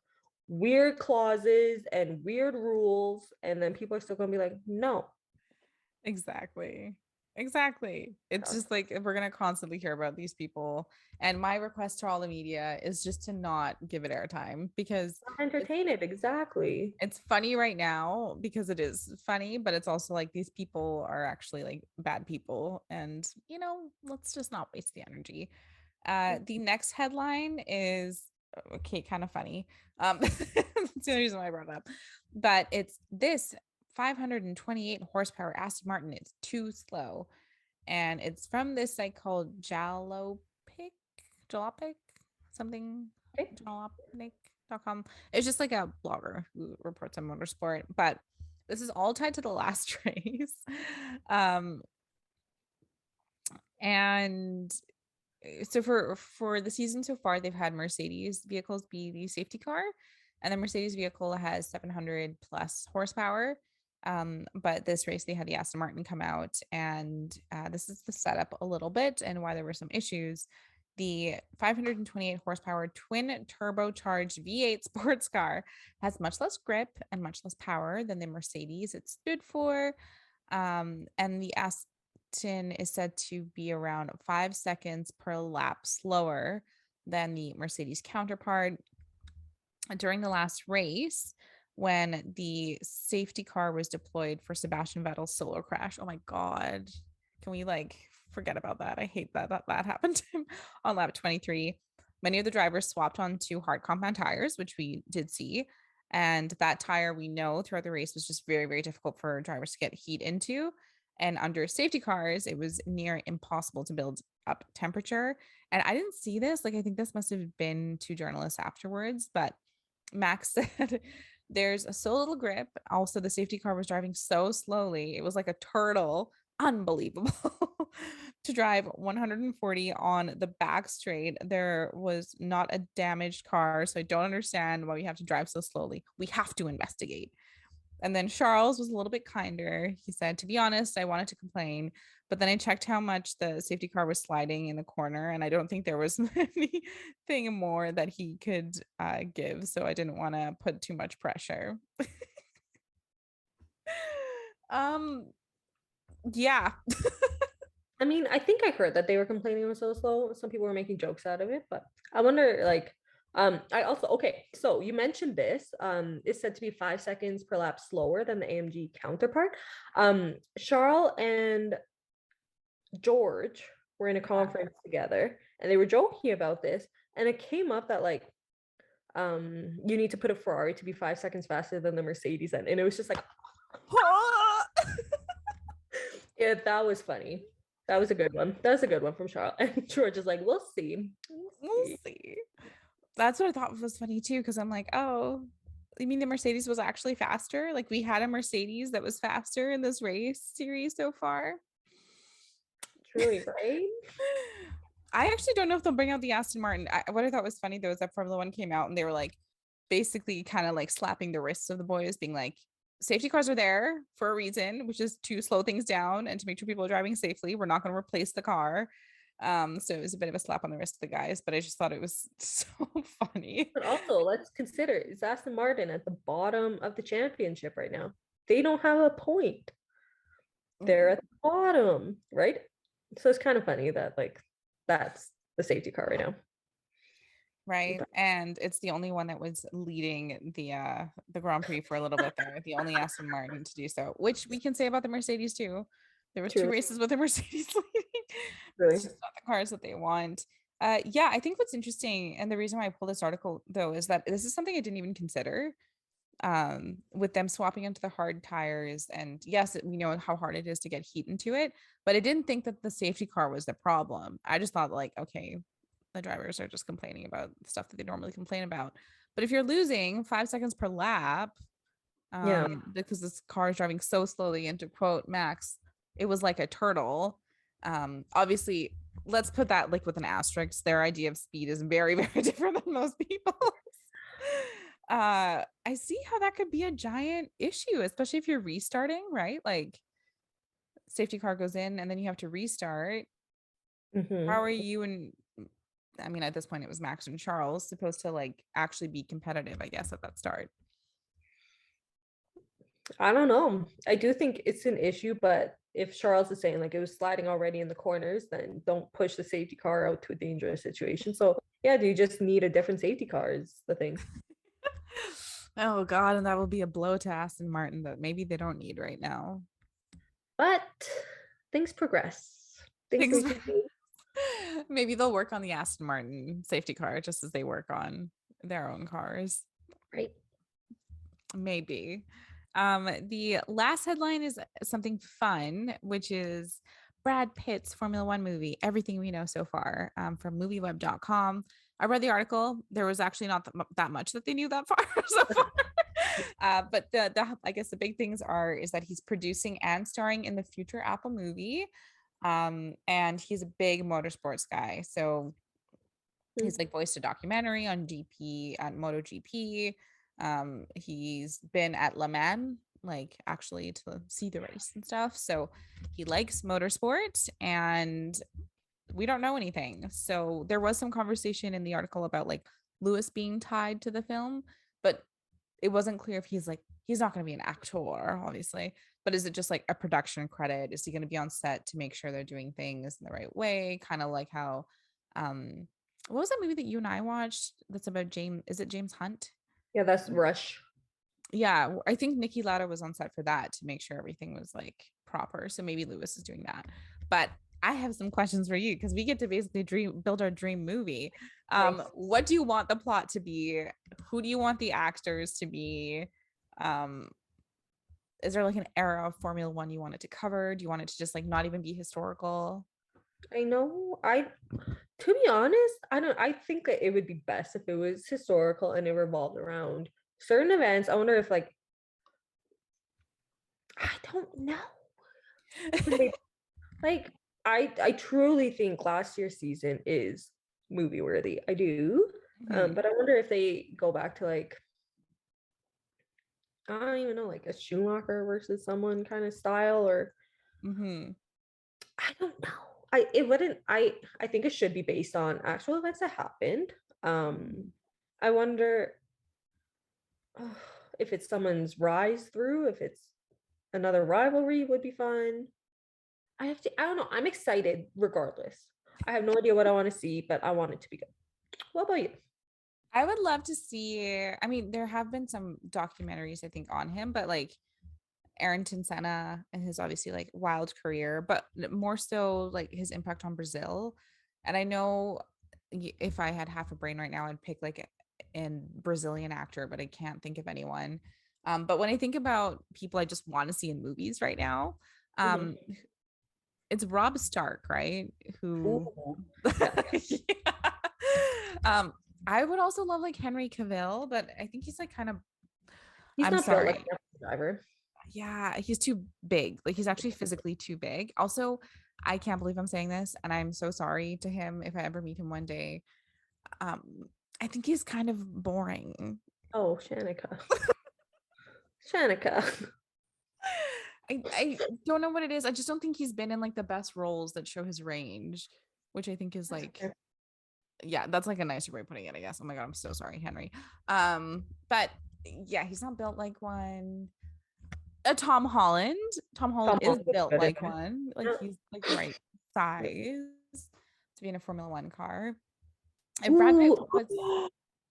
weird clauses and weird rules, and then people are still gonna be like, no. Exactly. Exactly. It's Yeah. just like we're gonna constantly hear about these people. And my request to all the media is just to not give it airtime because it's Entertain it, exactly. it's funny right now because it is funny, but it's also like these people are actually like bad people. And let's just not waste the energy. The next headline is okay, kind of funny. That's the only reason why I brought it up. But it's this 528 horsepower Aston Martin is too slow. And it's from this site called Jalopnik, something, Okay. jalopnik.com. It's just like a blogger who reports on motorsport, but this is all tied to the last race. Um, and so for the season so far, they've had Mercedes vehicles be the safety car, and the Mercedes vehicle has 700 plus horsepower. But this race they had the Aston Martin come out, and this is the setup a little bit and why there were some issues. The 528 horsepower twin turbocharged V8 sports car has much less grip and much less power than the Mercedes it stood for. And the is said to be around 5 seconds per lap slower than the Mercedes counterpart. During the last race, when the safety car was deployed for Sebastian Vettel's solo crash, oh my God, can we like forget about that? I hate that happened to him on lap 23. Many of the drivers swapped onto hard compound tires, which we did see. And that tire we know throughout the race was just very, very difficult for drivers to get heat into. And under safety cars, it was near impossible to build up temperature. And I didn't see this. Like, I think this must have been two journalists afterwards, but Max said there's so little grip. Also, the safety car was driving so slowly. It was like a turtle. Unbelievable. To drive 140 on the back straight, there was not a damaged car. So I don't understand why we have to drive so slowly. We have to investigate. And then Charles was a little bit kinder. He said, to be honest, I wanted to complain, but then I checked how much the safety car was sliding in the corner, and I don't think there was anything more that he could give. So I didn't want to put too much pressure. um, yeah. I mean, I think I heard that they were complaining it was so slow. Some people were making jokes out of it, but I wonder, like, I also, okay, so you mentioned this. It's said to be 5 seconds per lap slower than the AMG counterpart. Charles and George were in a conference together and they were joking about this, and it came up that, like, you need to put a Ferrari to be 5 seconds faster than the Mercedes, and it was just like, yeah, that was funny. That was a good one. That was a good one from Charlotte. And George is like, we'll see. We'll see. That's what I thought was funny too, because I'm like, oh, you mean the Mercedes was actually faster? Like we had a Mercedes that was faster in this race series so far. Truly, right? I actually don't know if they'll bring out the Aston Martin. What I thought was funny though is that Formula One came out and they were like basically kind of like slapping the wrists of the boys, being like, safety cars are there for a reason, which is to slow things down and to make sure people are driving safely. We're not going to replace the car. So it was a bit of a slap on the wrist of the guys, but I just thought it was so funny. But also, let's consider, is Aston Martin at the bottom of the championship right now? They don't have a point. they're at the bottom, right? So it's kind of funny that like that's the safety car right now. Right. And it's the only one that was leading the Grand Prix for a little bit there, the only Aston Martin to do so, which we can say about the Mercedes too. There was two Truly, races with the Mercedes leading. It's really. just not the cars that they want. Yeah, I think what's interesting, and the reason why I pulled this article though, is that this is something I didn't even consider. With them swapping into the hard tires, and yes, we know how hard it is to get heat into it, but I didn't think that the safety car was the problem. I just thought like, okay, the drivers are just complaining about the stuff that they normally complain about. But if you're losing 5 seconds per lap, Yeah. because this car is driving so slowly, and to quote Max, it was like a turtle. Obviously, let's put that like with an asterisk. Their idea of speed is very, very different than most people's. I see how that could be a giant issue, especially if you're restarting, right? Like safety car goes in and then you have to restart. Hmm. How are you and I mean, at this point, it was Max and Charles supposed to like actually be competitive, I guess, at that start. I don't know. I do think it's an issue, but if Charles is saying like it was sliding already in the corners, then don't push the safety car out to a dangerous situation. So yeah, do you just need a different safety car is the thing. Oh God, and that will be a blow to Aston Martin that maybe they don't need right now. But things progress. Things Things need to do, maybe they'll work on the Aston Martin safety car just as they work on their own cars. right? Maybe. The last headline is something fun, which is Brad Pitt's Formula One movie, Everything We Know So Far, from movieweb.com. I read the article. There was actually not that much that they knew that far so far. But the I guess the big things is that he's producing and starring in the future Apple movie. And he's a big motorsports guy. So he's like voiced a documentary on GP at MotoGP. He's been at Le Mans, like actually to see the race and stuff. So he likes motorsport, and we don't know anything. So there was some conversation in the article about like Lewis being tied to the film, but it wasn't clear if he's not going to be an actor, obviously, but is it just like a production credit? Is he going to be on set to make sure they're doing things in the right way? Kind of like how, what was that movie that you and I watched that's about James? Is it James Hunt? Yeah, that's Rush. Yeah, I think Nikki Lauda was on set for that to make sure everything was like proper. So maybe Lewis is doing that. But I have some questions for you because we get to basically build our dream movie. Nice. What do you want the plot to be? Who do you want the actors to be? Um, is there like an era of Formula One you want it to cover? Do you want it to just like not even be historical? I know. To be honest, I think that it would be best if it was historical and it revolved around certain events. I wonder if like I don't know. Like I truly think last year's season is movie worthy. I do. Mhm. But I wonder if they go back to like I don't even know, like a Schumacher versus someone kind of style, or Mhm. I don't know. I think it should be based on actual events that happened. I wonder if it's someone's rise through, if it's another rivalry would be fun. I don't know. I'm excited regardless. I have no idea what I want to see, but I want it to be good. What about you? I would love to see. I mean, there have been some documentaries I think on him, but like Ayrton Senna and his obviously like wild career, but more so like his impact on Brazil. And I know if I had half a brain right now, I'd pick like a Brazilian actor, but I can't think of anyone. But when I think about people I just want to see in movies right now, Mhm. um, it's Rob Stark, right? Who, Ooh, yeah, yeah. Um, I would also love like Henry Cavill, but I think he's like kind of, he's I'm not built like sorry, a driver. yeah, he's too big. Like he's actually physically too big. Also, I can't believe I'm saying this, and I'm so sorry to him if I ever meet him one day. Um, I think he's kind of boring. Oh, Shanika. Shanika. I don't know what it is. I just don't think he's been in like the best roles that show his range, which I think is That's like, fair. yeah, that's like a nicer way of putting it, I guess. Oh my God, I'm so sorry, Henry. But yeah, he's not built like one. A Tom Holland. Tom Holland Tom is Holland looks built good in like it. one. Like Yeah. he's like the right size to be in a Formula One car. And Brad Pitt Ooh, was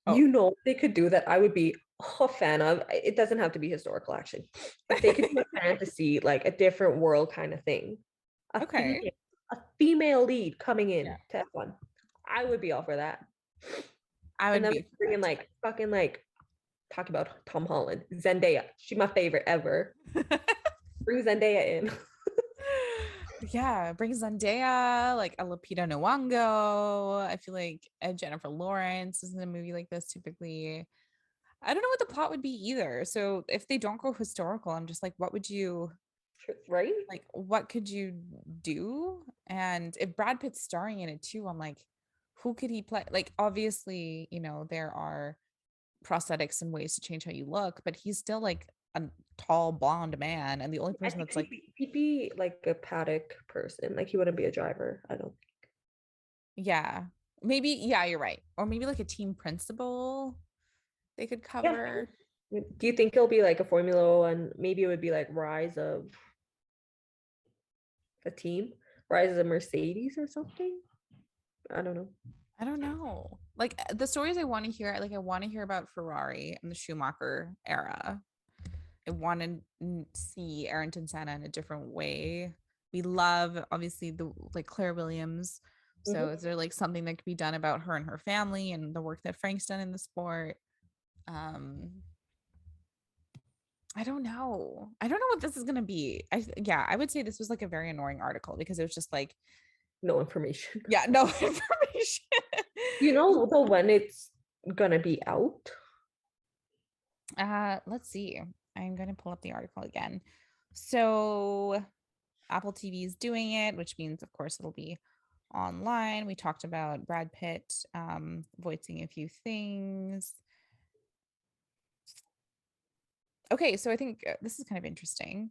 oh you know, if they could do that, I would be a fan of. It doesn't have to be historical, actually. If they could do a fantasy, like a different world kind of thing, a okay. female, a female lead coming Yeah, in to F1, I would be all for that. I And would then we be for bring in that like fucking like talk about Tom Holland, Zendaya. She's my favorite ever. too. Bring Zendaya in. Yeah, bring Zendaya, like a Lupita Nyong'o. I feel like Jennifer Lawrence is in a movie like this typically. I don't know what the plot would be either. So if they don't go historical, I'm just like, what would you Right? like? What could you do? And if Brad Pitt's starring in it too, I'm like, who could he play? Like, obviously, there are prosthetics and ways to change how you look, but he's still like a tall blonde man, and the only I person think that's like, he'd be like a paddock person. Like he wouldn't be a driver. I don't. yeah, maybe, yeah, you're right, or maybe like a team principal they could Yeah. cover. Do you think it'll be like a Formula One? Maybe it would be like Rise of a team, Rise of a Mercedes or something. I don't know. I don't know. Like the stories I want to hear, like I want to hear about Ferrari and the Schumacher era. I want to see Ayrton Senna in a different way. We love obviously the like Claire Williams. So Mhm. is there like something that could be done about her and her family and the work that Frank's done in the sport? Um, I don't know. I don't know what this is gonna be. Yeah, I would say this was like a very annoying article because it was just like, No information. yeah, no information. You know the when it's gonna be out? Let's see. I'm gonna pull up the article again. So Apple TV is doing it, which means of course it'll be online. We talked about Brad Pitt voicing a few things. Okay, so I think this is kind of interesting.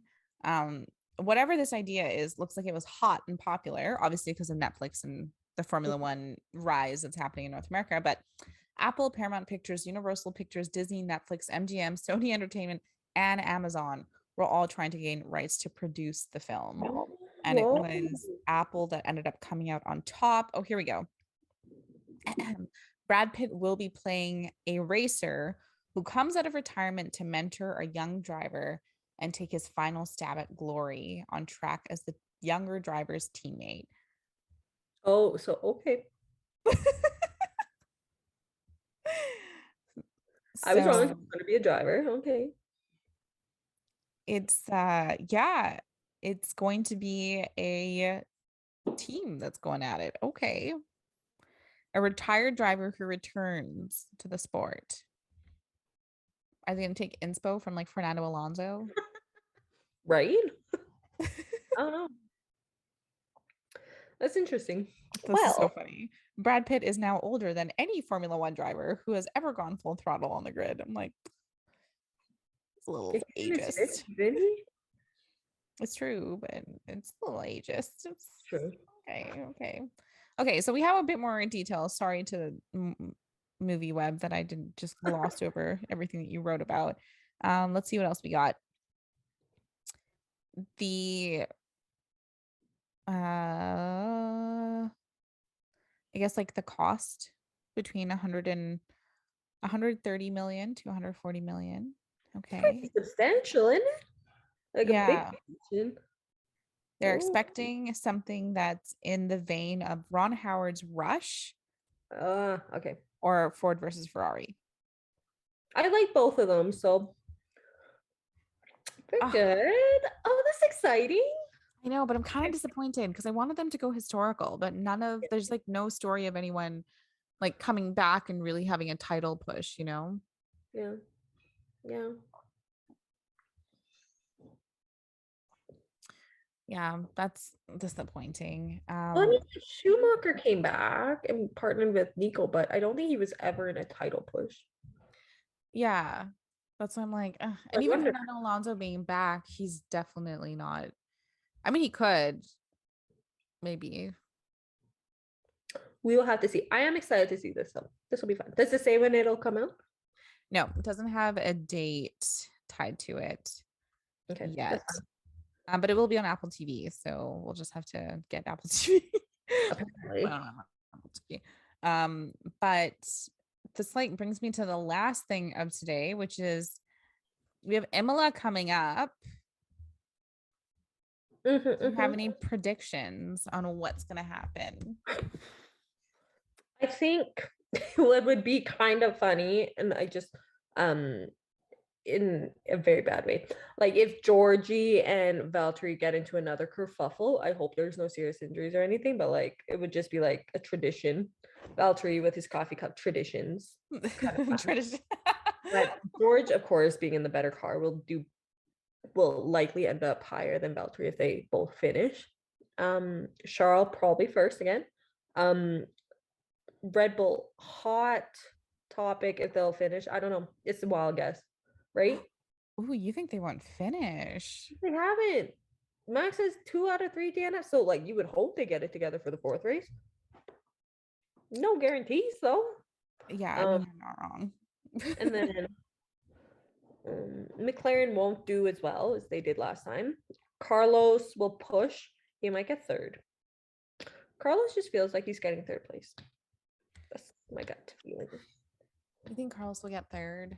Whatever this idea is, looks like it was hot and popular, obviously because of Netflix and the Formula One rise that's happening in North America. But Apple, Paramount Pictures, Universal Pictures, Disney, Netflix, MGM, Sony Entertainment, and Amazon were all trying to gain rights to produce the film. And it Whoa. was Apple that ended up coming out on top. Oh, here we go. Brad Pitt will be playing a racer who comes out of retirement to mentor a young driver and take his final stab at glory on track as the younger driver's teammate. Oh, so okay. I was wrong. It's So gonna be a driver. Okay. it's yeah, it's going to be a team that's going at it. Okay. A retired driver who returns to the sport. Are they going to take inspo from like Fernando Alonso? Right? I don't know. That's interesting. This is so Well, funny. Brad Pitt is now older than any Formula One driver who has ever gone full throttle on the grid. I'm like, it's a if little he's in his ageist. 50s, isn't he? It's true, but it's a little ageist. It's True. okay. Okay. Okay. So we have a bit more detail. Sorry to movie web that I didn't just glossed over everything that you wrote about. Let's see what else we got. The I guess like the cost between 130 million to 140 million. Pretty Okay. substantial, isn't it? Like a big Yeah. mansion. They're Oh, expecting something that's in the vein of Ron Howard's Rush okay. or Ford versus Ferrari. I like both of them, so very Oh, good. Oh, that's exciting. I know, but I'm kind of disappointed because I wanted them to go historical, but there's like no story of anyone like coming back and really having a title push. Yeah, yeah. Yeah, that's disappointing. Well, I mean, Schumacher came back and partnered with Nico, but I don't think he was ever in a title push. Yeah, that's why I'm like, ugh. I And even wonder. Fernando Alonso being back, he's definitely not. I mean, he could maybe. We will have to see. I am excited to see this though. This will be fun. Does it say when it'll come out? No, it doesn't have a date tied to it. Okay, that's yet. But it will be on Apple TV, so we'll just have to get Apple TV. apparently. Well, not Apple TV. But this like brings me to the last thing of today, which is we have Imola coming up. Do you have any predictions on what's going to happen? I think what would be kind of funny, and I just in a very bad way. Like if Georgie and Valtteri get into another kerfuffle, I hope there's no serious injuries or anything, but like it would just be like a tradition. Valtteri with his coffee cup traditions. Kind of Tradition. but George, of course, being in the better car, will likely end up higher than Valtteri if they both finish. Charles probably first again. Um, Red Bull hot topic if they'll finish. I don't know. It's a wild guess, right? Oh, you think they won't finish? They haven't. Max has 2 out of 3 DNFs, so like you would hope they get it together for the fourth race. No guarantees though. Yeah, I mean, you're not wrong. And then McLaren won't do as well as they did last time. Carlos will push. He might get third. Carlos just feels like he's getting third place. That's my gut feeling. You think Carlos will get third?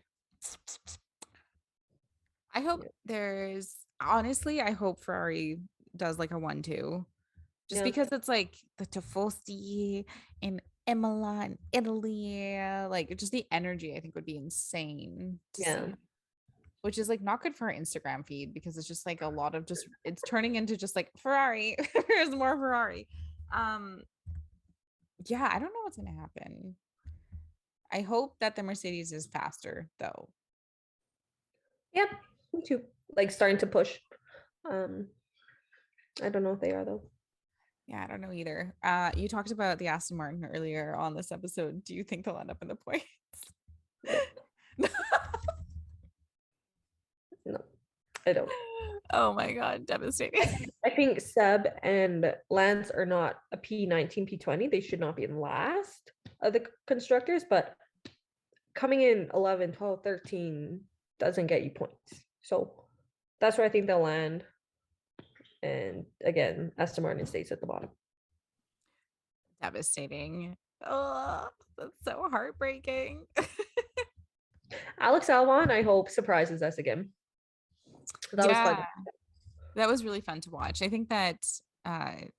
I hope honestly, I hope Ferrari does like a 1-2. Just Yeah. because it's like the Tifosi in Imola and Italy, like just the energy I think would be insane to see. Which is like not good for our Instagram feed because it's just like a lot of just it's turning into just like Ferrari. There's more Ferrari. Yeah, I don't know what's gonna happen. I hope that the Mercedes is faster though. Yep, me too. Like starting to push. I don't know if they are though. Yeah, I don't know either. You talked about the Aston Martin earlier on this episode. Do you think they'll end up in the points? No, I don't. Oh my god, devastating. I think Seb and Lance are not a P19, P20. They should not be in last of the constructors, but coming in 11, 12, 13 doesn't get you points. So that's where I think they'll land. And again, Aston Martin stays at the bottom. Devastating. Oh, that's so heartbreaking. Alex Albon, I hope, surprises us again. That was fun. That was really fun to watch. I think that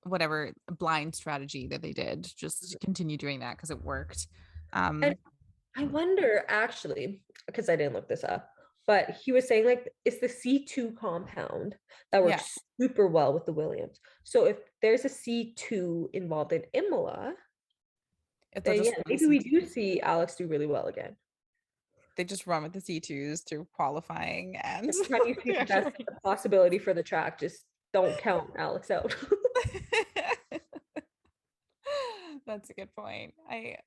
whatever blind strategy that they did, just continue doing that because it worked. And I wonder actually, because I didn't look this up, but he was saying like it's the C2 compound that works super well with the Williams. So if there's a C2 involved in Imola, then maybe we do see Alex do really well again. They just run with the C2s through qualifying and that's a possibility for the track. Just don't count Alex out. That's a good point. I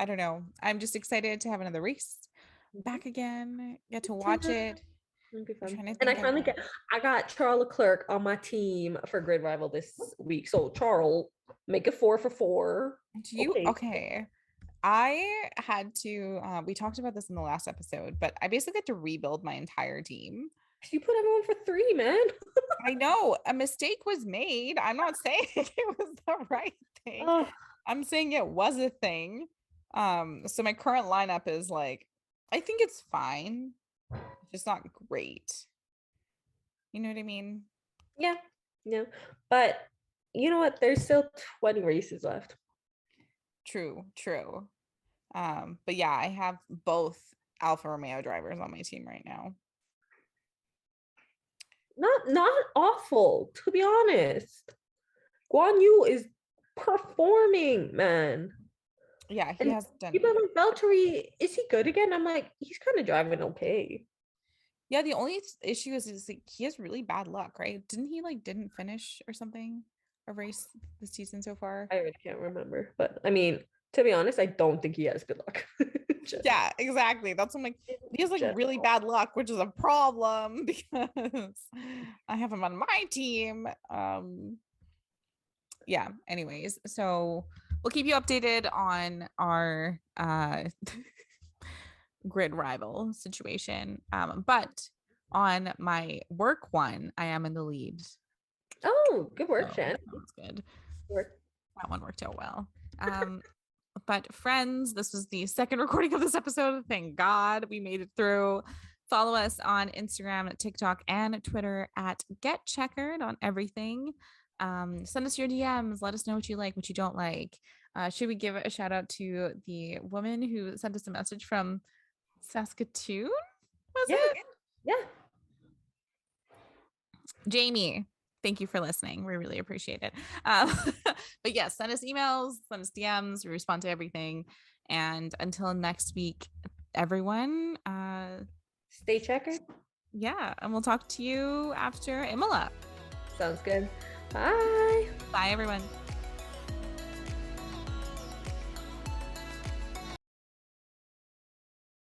don't know. I'm just excited to have another race back again, get to watch it. And I got Charles Leclerc on my team for Grid Rival this week. So Charles, make it 4 for 4. Do you okay? I had to we talked about this in the last episode, but I basically had to rebuild my entire team. You put everyone for 3, man. I know a mistake was made. I'm not saying it was the right thing. I'm saying it was a thing. So my current lineup is like, I think it's fine. It's just not great. You know what I mean? Yeah. But you know what? There's still 20 races left. True. But yeah, I have both Alfa Romeo drivers on my team right now. Not awful, to be honest. Guan Yu is performing, man. Yeah, he has done. People like Valtteri, is he good again? I'm like, he's kind of driving okay. Yeah, the only issue is like he has really bad luck, right? Didn't he didn't finish or something a race this season so far? I really can't remember, but I mean, to be honest, I don't think he has good luck. Yeah, exactly. That's what I'm like. He has really bad luck, which is a problem because I have him on my team. Yeah. Anyways, so we'll keep you updated on our Grid Rival situation. But on my work one, I am in the lead. Oh, good work, So Jen. that was good. Good work. That one worked out well. But friends, this was the second recording of this episode. Thank God we made it through. Follow us on Instagram, TikTok, and Twitter at Get Checkered on everything. Send us your DMs. Let us know what you like, what you don't like. Should we give a shout out to the woman who sent us a message from Saskatoon? Was Yeah. it? Yeah. Jamie, thank you for listening. We really appreciate it. But yes, send us emails, send us DMs. We respond to everything. And until next week, everyone, Stay checkered. yeah, and we'll talk to you after Imola. Sounds good. Bye. Bye, everyone.